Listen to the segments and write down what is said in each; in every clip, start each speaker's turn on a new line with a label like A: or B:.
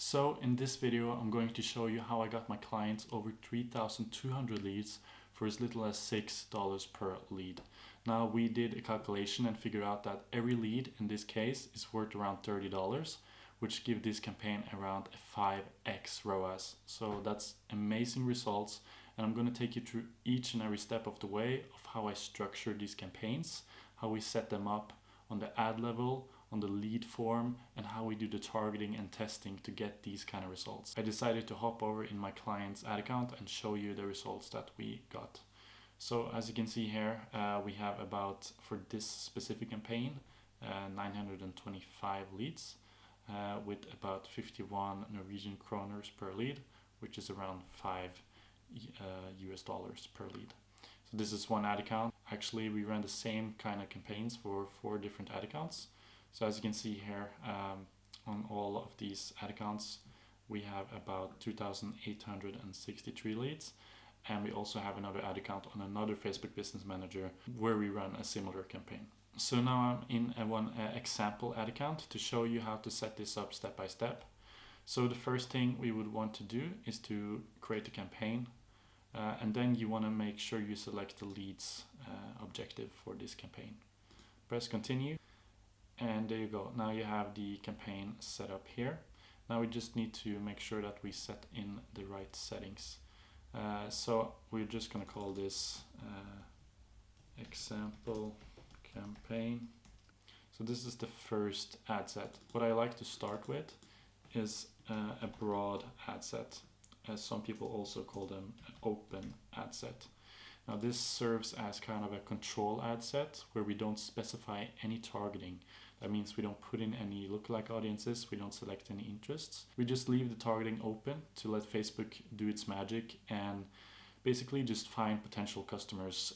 A: So in this video, I'm going to show you how I got my clients over 3,200 leads for as little as $6 per lead. Now we did a calculation and figured out that every lead in this case is worth around $30, which give this campaign around a 5x ROAS. So that's amazing results, and I'm going to take you through each and every step of the way of how I structure these campaigns, how we set them up on the ad level, on the lead form, and how we do the targeting and testing to get these kind of results. I decided to hop over in my client's ad account and show you the results that we got. So as you can see here, we have about, for this specific campaign, 925 leads with about 51 Norwegian kroners per lead, which is around $5 US per lead. So this is one ad account. Actually, we ran the same kind of campaigns for 4 different ad accounts. So as you can see here, on all of these ad accounts, we have about 2,863 leads. And we also have another ad account on another Facebook Business Manager where we run a similar campaign. So now I'm in one example ad account to show you how to set this up step by step. So the first thing we would want to do is to create a campaign. And then you want to make sure you select the leads objective for this campaign. Press continue. And there you go. Now you have the campaign set up here. Now we just need to make sure that we set in the right settings. So we're just going to call this example campaign. So this is the first ad set. What I like to start with is a broad ad set, as some people also call them an open ad set. Now this serves as kind of a control ad set where we don't specify any targeting. That means we don't put in any lookalike audiences, we don't select any interests. We just leave the targeting open to let Facebook do its magic and basically just find potential customers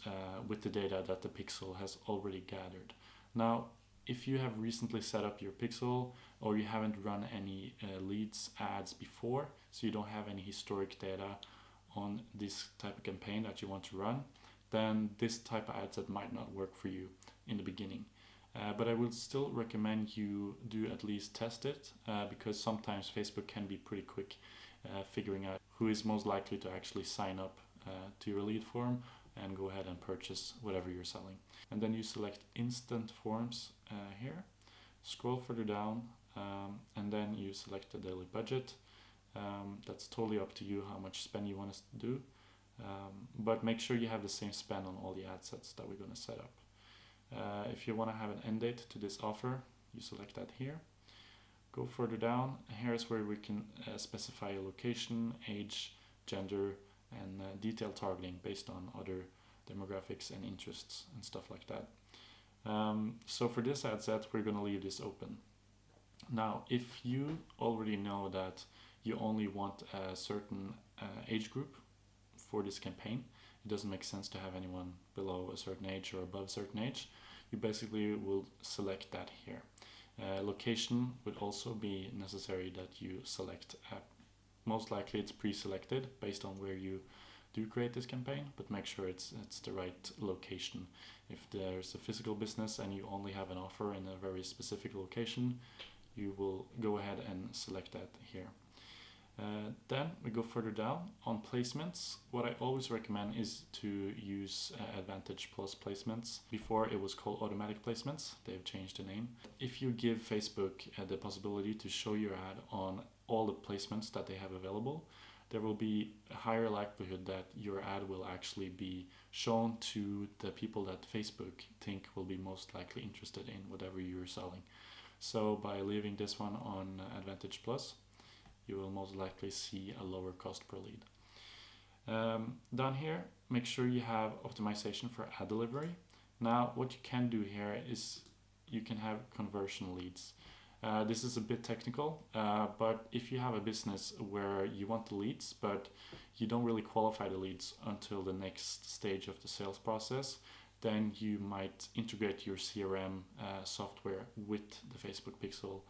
A: with the data that the pixel has already gathered. Now, if you have recently set up your pixel or you haven't run any leads ads before, so you don't have any historic data on this type of campaign that you want to run, then this type of ad set might not work for you in the beginning. But I would still recommend you do at least test it because sometimes Facebook can be pretty quick figuring out who is most likely to actually sign up to your lead form and go ahead and purchase whatever you're selling. And then you select instant forms here, scroll further down, and then you select the daily budget. That's totally up to you how much spend you want to do, but make sure you have the same spend on all the ad sets that we're going to set up. If you want to have an end date to this offer, you select that here. Go further down. Here's where we can specify a location, age, gender, and detailed targeting based on other demographics and interests and stuff like that. So for this ad set, we're going to leave this open. Now, if you already know that you only want a certain age group for this campaign, it doesn't make sense to have anyone below a certain age or above a certain age, you basically will select that here. Location would also be necessary that you select. Most likely it's pre-selected based on where you do create this campaign, but make sure it's the right location. If there's a physical business and you only have an offer in a very specific location, you will go ahead and select that here. Then we go further down on placements. What I always recommend is to use Advantage Plus placements. Before it was called automatic placements. They've changed the name. If you give Facebook the possibility to show your ad on all the placements that they have available, there will be a higher likelihood that your ad will actually be shown to the people that Facebook think will be most likely interested in whatever you're selling. So by leaving this one on Advantage Plus, you will most likely see a lower cost per lead. Down here, make sure you have optimization for ad delivery. Now, what you can do here is you can have conversion leads. This is a bit technical, but if you have a business where you want the leads, but you don't really qualify the leads until the next stage of the sales process, then you might integrate your CRM software with the Facebook pixel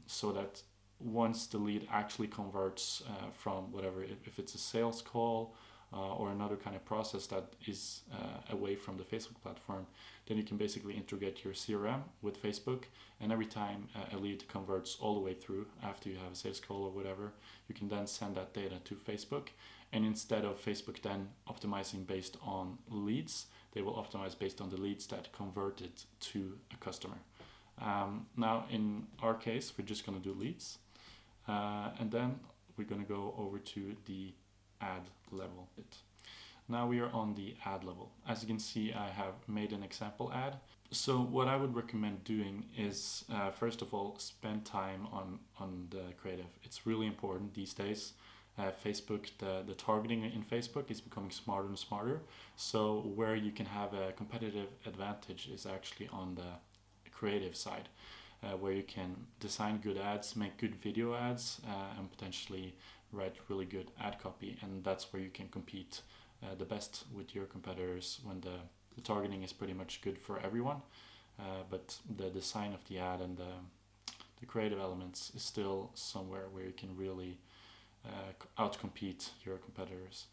A: so that once the lead actually converts from whatever, if it's a sales call or another kind of process that is away from the Facebook platform, then you can basically integrate your CRM with Facebook, and every time a lead converts all the way through after you have a sales call or whatever, you can then send that data to Facebook, and instead of Facebook then optimizing based on leads, they will optimize based on the leads that converted to a customer. Now in our case, we're just going to do leads, and then we're going to go over to the ad level. Now we are on the ad level. As you can see, I have made an example ad. So what I would recommend doing is, first of all, spend time on the creative. It's really important these days. Facebook, the targeting in Facebook is becoming smarter and smarter. So where you can have a competitive advantage is actually on the creative side, where you can design good ads, make good video ads, and potentially write really good ad copy. And that's where you can compete the best with your competitors when the targeting is pretty much good for everyone. But the design of the ad and the creative elements is still somewhere where you can really outcompete your competitors.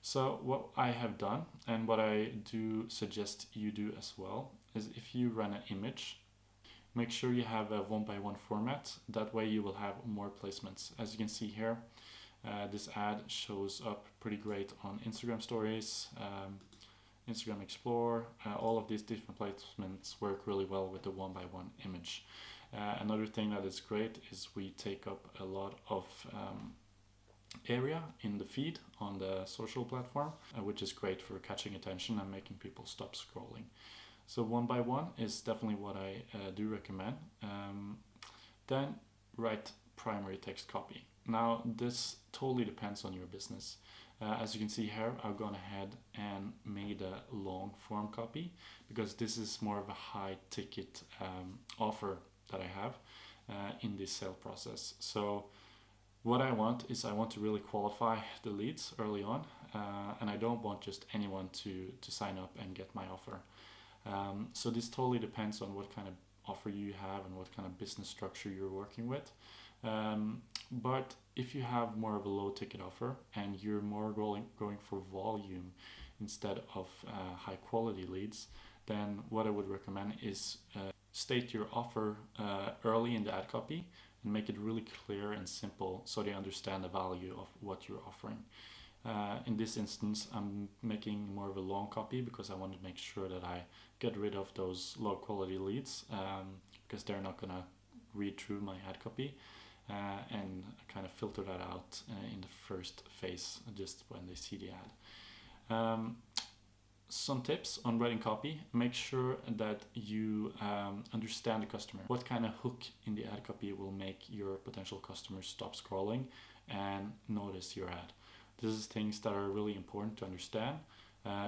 A: So what I have done, and what I do suggest you do as well, is if you run an image, make sure you have a 1:1 format. That way you will have more placements. As you can see here, this ad shows up pretty great on Instagram stories, Instagram Explore. All of these different placements work really well with the 1:1 image. Another thing that is great is we take up a lot of area in the feed on the social platform, which is great for catching attention and making people stop scrolling. So 1:1 is definitely what I do recommend. Then write primary text copy. Now this totally depends on your business. As you can see here, I've gone ahead and made a long form copy because this is more of a high ticket offer that I have in this sale process. So what I want is I want to really qualify the leads early on, and I don't want just anyone to sign up and get my offer. So this totally depends on what kind of offer you have and what kind of business structure you're working with. But if you have more of a low ticket offer and you're more going for volume instead of high quality leads, then what I would recommend is state your offer early in the ad copy and make it really clear and simple so they understand the value of what you're offering. In this instance, I'm making more of a long copy because I want to make sure that I get rid of those low quality leads because they're not going to read through my ad copy, and kind of filter that out in the first phase just when they see the ad. Some tips on writing copy: make sure that you understand the customer. What kind of hook in the ad copy will make your potential customers stop scrolling and notice your ad? This is things that are really important to understand.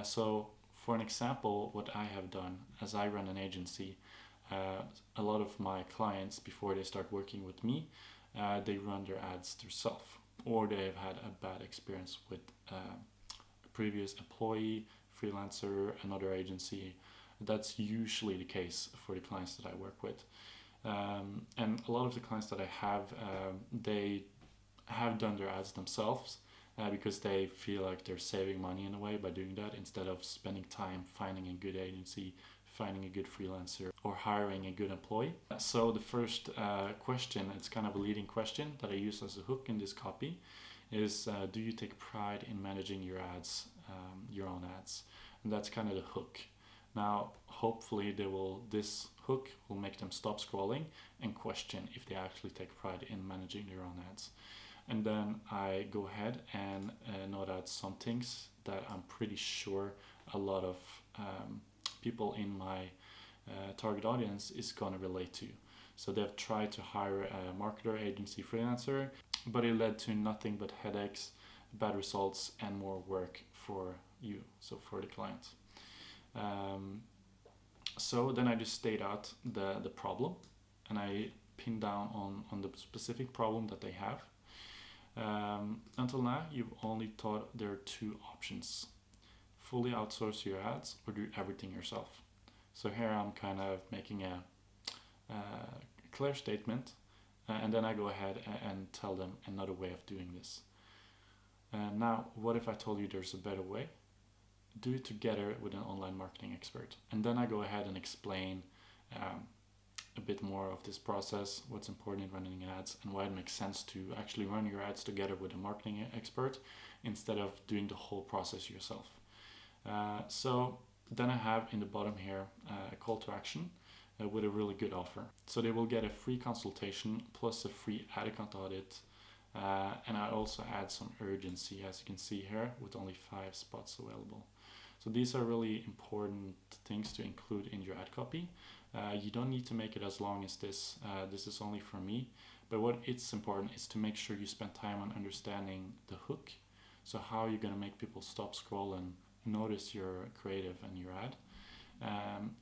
A: So for an example, what I have done as I run an agency, a lot of my clients, before they start working with me, they run their ads themselves, or they have had a bad experience with a previous employee, freelancer, another agency. That's usually the case for the clients that I work with. And a lot of the clients that I have, they have done their ads themselves because they feel like they're saving money in a way by doing that instead of spending time finding a good agency, finding a good freelancer, or hiring a good employee. So the first question, it's kind of a leading question that I use as a hook in this copy, is do you take pride in managing your ads, your own ads? And that's kind of the hook. Now, hopefully this hook will make them stop scrolling and question if they actually take pride in managing their own ads. And then I go ahead and note out some things that I'm pretty sure a lot of people in my target audience is going to relate to. So they've tried to hire a marketer, agency, freelancer, but it led to nothing but headaches, bad results, and more work for you, so for the client. So then I just state out the problem, and I pin down on the specific problem that they have. Until now, you've only thought there are two options: fully outsource your ads or do everything yourself. So here I'm kind of making a clear statement, and then I go ahead and tell them another way of doing this. Now, what if I told you there's a better way? Do it together with an online marketing expert. And then I go ahead and explain a bit more of this process, what's important in running ads, and why it makes sense to actually run your ads together with a marketing expert instead of doing the whole process yourself. So then I have in the bottom here a call to action with a really good offer. So they will get a free consultation plus a free ad account audit. And I also add some urgency, as you can see here, with only 5 spots available. So these are really important things to include in your ad copy. You don't need to make it as long as this. This is only for me. But what it's important is to make sure you spend time on understanding the hook. So how you're going to make people stop, scroll, and notice your creative and your ad.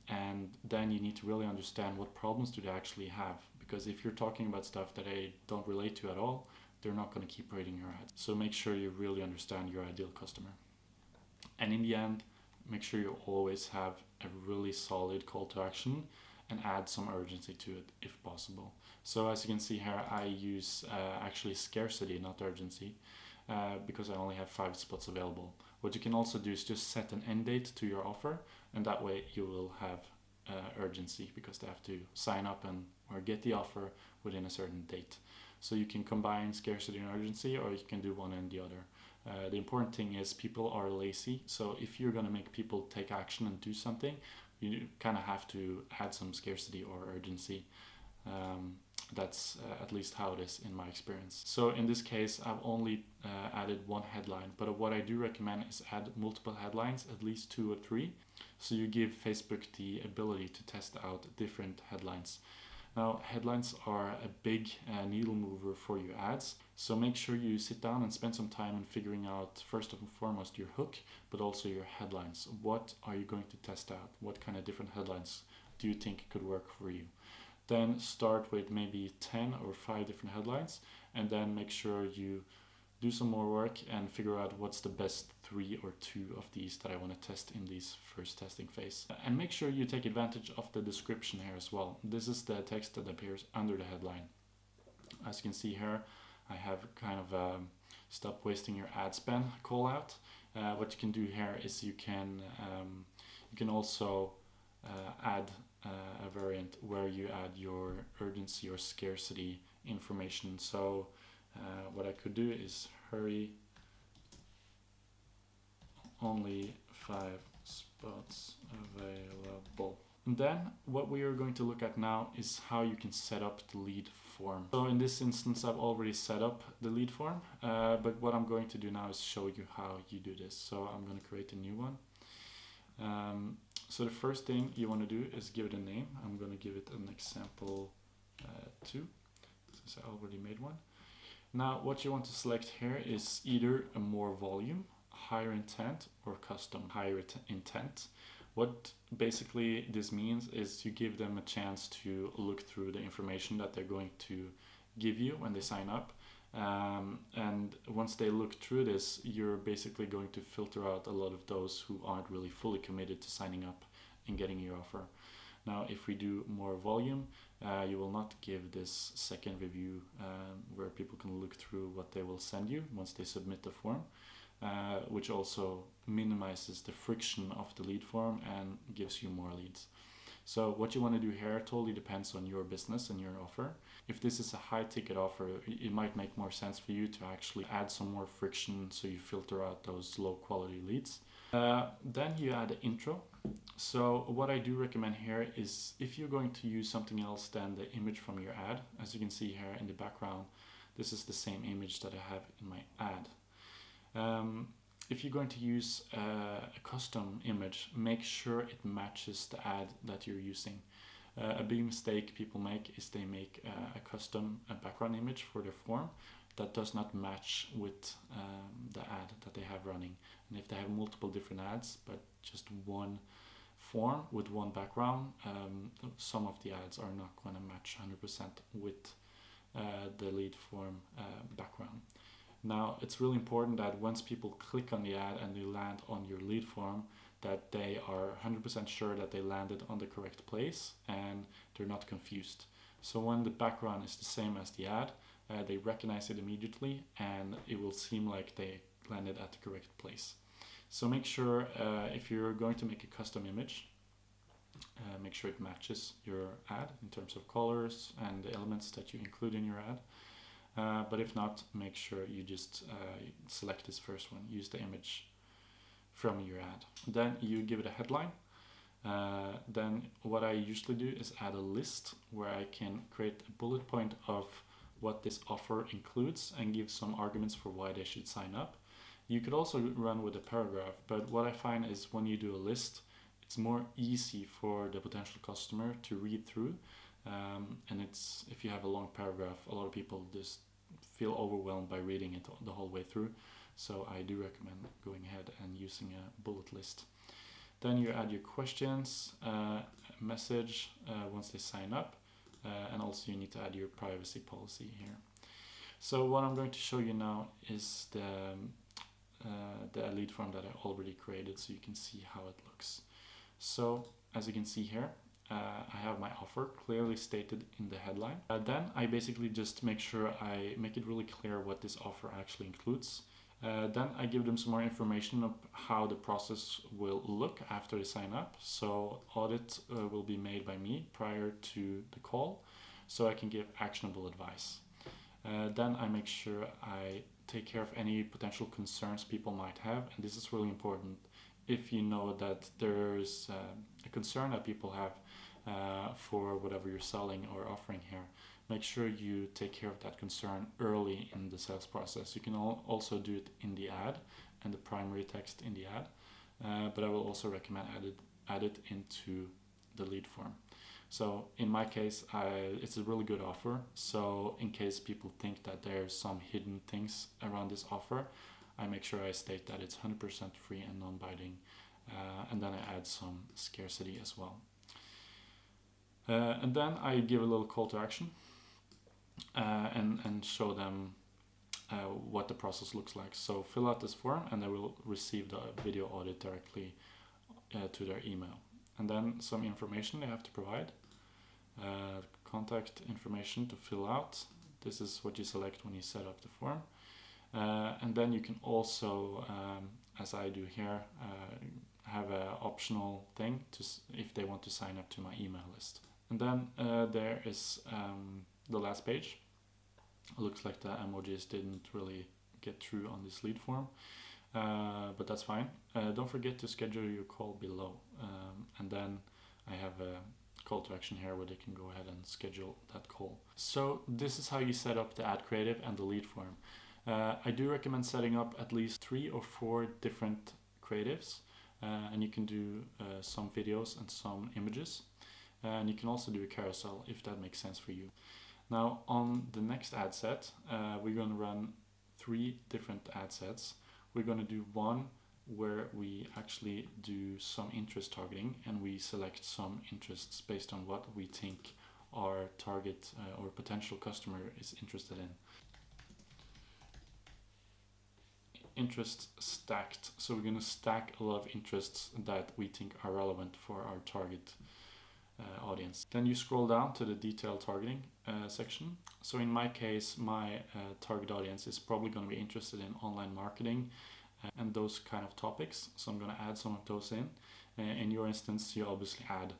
A: And then you need to really understand what problems do they actually have. Because if you're talking about stuff that they don't relate to at all, they're not going to keep reading your ad. So make sure you really understand your ideal customer. And in the end, make sure you always have a really solid call to action and add some urgency to it if possible. So as you can see here, I use actually scarcity, not urgency, because I only have 5 spots available. What you can also do is just set an end date to your offer, and that way you will have urgency because they have to sign up and or get the offer within a certain date. So you can combine scarcity and urgency, or you can do one and the other. The important thing is people are lazy. So if you're going to make people take action and do something, you kind of have to add some scarcity or urgency. That's at least how it is in my experience. So in this case, I've only added 1 headline, but what I do recommend is add multiple headlines, at least 2 or 3. So you give Facebook the ability to test out different headlines. Now, headlines are a big needle mover for your ads, so make sure you sit down and spend some time in figuring out, first and foremost, your hook, but also your headlines. What are you going to test out? What kind of different headlines do you think could work for you? Then start with maybe 10 or 5 different headlines, and then make sure you do some more work and figure out what's the best 3 or 2 of these that I want to test in this first testing phase. And make sure you take advantage of the description here as well. This is the text that appears under the headline. As you can see here, I have kind of a stop wasting your ad spend call out. What you can do here is you can also add a variant where you add your urgency or scarcity information. So what I could do is hurry, only 5 spots available. And then what we are going to look at now is how you can set up the lead form. So in this instance, I've already set up the lead form, but what I'm going to do now is show you how you do this. So I'm going to create a new one. So the first thing you want to do is give it a name. I'm going to give it an example 2, since I already made one. Now what you want to select here is either a more volume, higher intent, or custom higher intent. What basically this means is you give them a chance to look through the information that they're going to give you when they sign up. And once they look through this, you're basically going to filter out a lot of those who aren't really fully committed to signing up and getting your offer. Now, if we do more volume, you will not give this second review where people can look through what they will send you once they submit the form, which also minimizes the friction of the lead form and gives you more leads. So what you want to do here totally depends on your business and your offer. If this is a high ticket offer, it might make more sense for you to actually add some more friction so you filter out those low quality leads. Then you add an intro. So what I do recommend here is if you're going to use something else than the image from your ad, as you can see here in the background, this is the same image that I have in my ad. If you're going to use a custom image, make sure it matches the ad that you're using. A big mistake people make is they make a custom background image for their form that does not match with the ad that they have running. And if they have multiple different ads, but just one form with one background, some of the ads are not going to match 100% with the lead form background. Now, it's really important that once people click on the ad and they land on your lead form, that they are 100% sure that they landed on the correct place and they're not confused. So when the background is the same as the ad, they recognize it immediately and it will seem like they landed at the correct place. So make sure if you're going to make a custom image, make sure it matches your ad in terms of colors and the elements that you include in your ad. But if not, make sure you just select this first one, use the image from your ad. Then you give it a headline. Then what I usually do is add a list where I can create a bullet point of what this offer includes and give some arguments for why they should sign up. You could also run with a paragraph, but what I find is when you do a list, it's more easy for the potential customer to read through. And it's, if you have a long paragraph, a lot of people just feel overwhelmed by reading it the whole way through. So I do recommend going ahead and using a bullet list. Then you add your questions, message once they sign up, and also you need to add your privacy policy here. So what I'm going to show you now is the lead form that I already created, so you can see how it looks. So as you can see here, I have my offer clearly stated in the headline. Then I basically just make sure I make it really clear what this offer actually includes. Then I give them some more information of how the process will look after they sign up. So audit will be made by me prior to the call, so I can give actionable advice. Then I make sure I take care of any potential concerns people might have, and this is really important. If you know that there's a concern that people have for whatever you're selling or offering here, make sure you take care of that concern early in the sales process. You can also do it in the ad and the primary text in the ad, but I will also recommend add it into the lead form. So in my case, it's a really good offer. So in case people think that there's some hidden things around this offer, I make sure I state that it's 100% free and non-binding, and then I add some scarcity as well. And then I give a little call to action and show them what the process looks like. So fill out this form and they will receive the video audit directly to their email. And then some information they have to provide. Contact information to fill out. This is what you select when you set up the form. And then you can also, as I do here, have an optional thing if they want to sign up to my email list. And then there is the last page. It looks like the emojis didn't really get through on this lead form, but that's fine. Don't forget to schedule your call below. And then I have a call to action here where they can go ahead and schedule that call. So this is how you set up the ad creative and the lead form. I do recommend setting up at least 3 or 4 different creatives, and you can do some videos and some images, and you can also do a carousel if that makes sense for you. Now on the next ad set, we're going to run 3 different ad sets. We're going to do one where we actually do some interest targeting and we select some interests based on what we think our target or potential customer is interested in. Interest stacked. So we're going to stack a lot of interests that we think are relevant for our target audience. Then you scroll down to the detailed targeting section. So in my case, my target audience is probably going to be interested in online marketing and those kind of topics. So I'm going to add some of those in. In your instance, you obviously add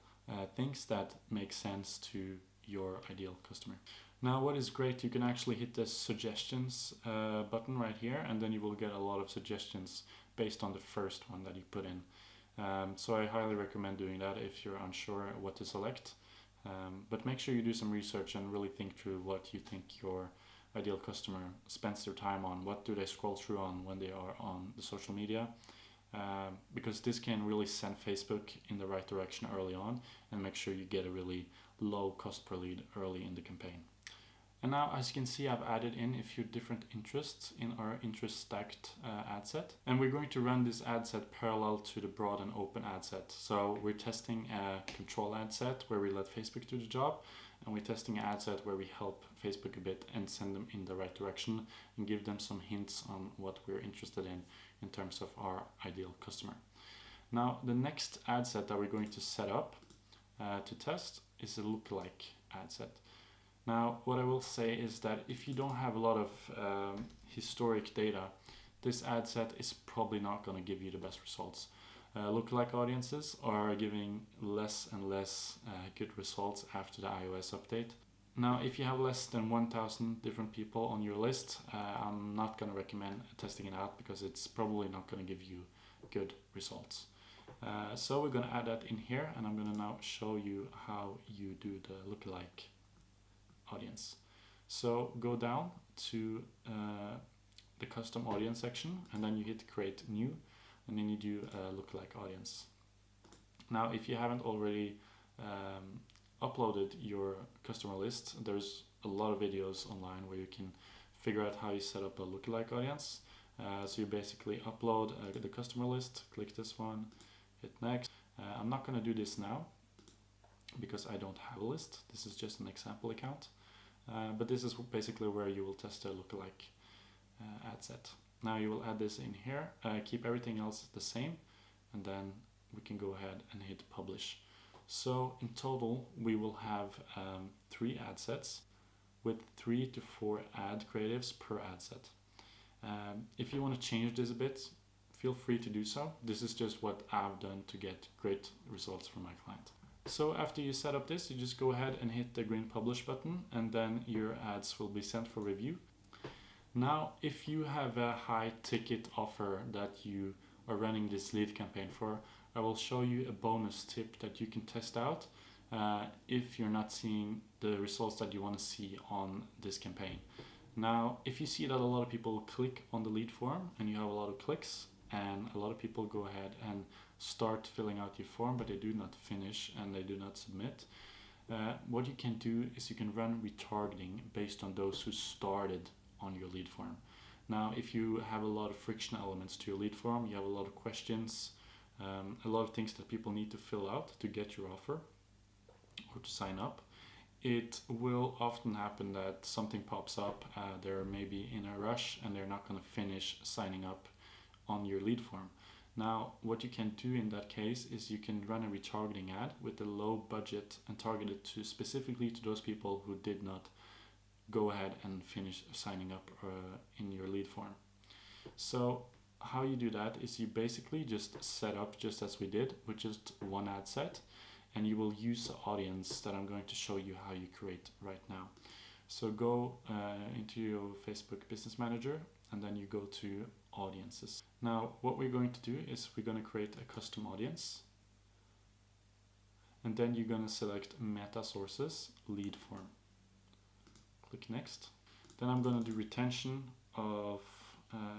A: things that make sense to your ideal customer. Now what is great, you can actually hit the suggestions button right here, and then you will get a lot of suggestions based on the first one that you put in. So I highly recommend doing that if you're unsure what to select. But make sure you do some research and really think through what you think your ideal customer spends their time on. What do they scroll through on when they are on the social media? Because this can really send Facebook in the right direction early on and make sure you get a really low cost per lead early in the campaign. And now, as you can see, I've added in a few different interests in our interest stacked ad set. And we're going to run this ad set parallel to the broad and open ad set. So we're testing a control ad set where we let Facebook do the job. And we're testing an ad set where we help Facebook a bit and send them in the right direction and give them some hints on what we're interested in terms of our ideal customer. Now, the next ad set that we're going to set up to test is a lookalike ad set. Now, what I will say is that if you don't have a lot of historic data, this ad set is probably not going to give you the best results. Lookalike audiences are giving less and less good results after the iOS update. Now, if you have less than 1,000 different people on your list, I'm not going to recommend testing it out because it's probably not going to give you good results. So we're going to add that in here, and I'm going to now show you how you do the lookalike audience. So go down to the custom audience section, and then you hit create new, and then you do a lookalike audience. Now, if you haven't already uploaded your customer list, there's a lot of videos online where you can figure out how you set up a lookalike audience. So you basically upload the customer list, click this one, hit next. I'm not going to do this now because I don't have a list. This is just an example account. But this is basically where you will test a lookalike ad set. Now you will add this in here, keep everything else the same, and then we can go ahead and hit publish. So in total, we will have 3 ad sets with 3 to 4 ad creatives per ad set. If you want to change this a bit, feel free to do so. This is just what I've done to get great results from my client. So after you set up this, you just go ahead and hit the green publish button, and then your ads will be sent for review. Now, if you have a high ticket offer that you are running this lead campaign for, I will show you a bonus tip that you can test out if you're not seeing the results that you want to see on this campaign. Now, if you see that a lot of people click on the lead form and you have a lot of clicks, and a lot of people go ahead and start filling out your form, but they do not finish and they do not submit, what you can do is you can run retargeting based on those who started on your lead form. Now, if you have a lot of friction elements to your lead form, you have a lot of questions, a lot of things that people need to fill out to get your offer or to sign up, it will often happen that something pops up, they're maybe in a rush and they're not going to finish signing up on your lead form. Now, what you can do in that case is you can run a retargeting ad with a low budget and target it to specifically to those people who did not go ahead and finish signing up in your lead form. So how you do that is you basically just set up just as we did with just one ad set, and you will use the audience that I'm going to show you how you create right now. So go into your Facebook Business Manager, and then you go to audiences. Now, what we're going to do is we're going to create a custom audience, and then you're going to select meta sources lead form. Click next. Then I'm going to do retention of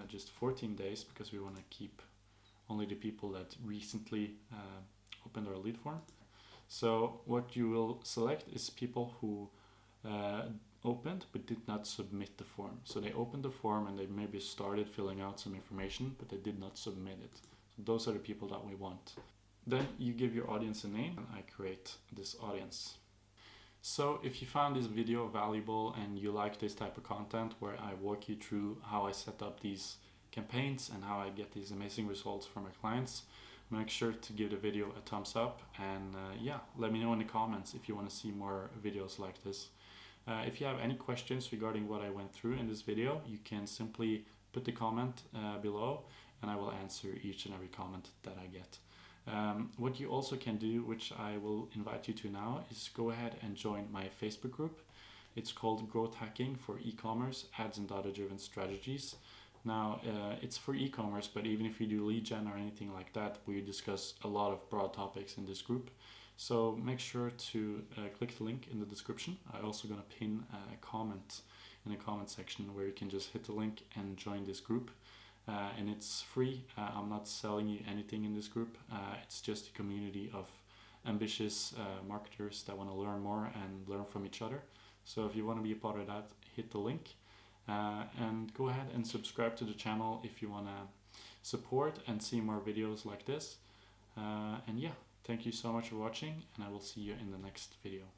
A: just 14 days because we want to keep only the people that recently opened our lead form. So what you will select is people who opened but did not submit the form. So they opened the form and they maybe started filling out some information, but they did not submit it. So those are the people that we want. Then you give your audience a name, and I create this audience. So if you found this video valuable and you like this type of content where I walk you through how I set up these campaigns and how I get these amazing results for my clients, make sure to give the video a thumbs up, and let me know in the comments if you want to see more videos like this. If you have any questions regarding what I went through in this video, you can simply put the comment below, and I will answer each and every comment that I get. What you also can do, which I will invite you to now, is go ahead and join my Facebook group. It's called Growth Hacking for E-commerce, Ads and Data-Driven Strategies. Now, it's for e-commerce, but even if you do lead gen or anything like that, we discuss a lot of broad topics in this group. So make sure to click the link in the description. I'm also going to pin a comment in the comment section where you can just hit the link and join this group. And it's free. I'm not selling you anything in this group. It's just a community of ambitious marketers that want to learn more and learn from each other. So if you want to be a part of that, hit the link. And go ahead and subscribe to the channel if you want to support and see more videos like this. Thank you so much for watching, and I will see you in the next video.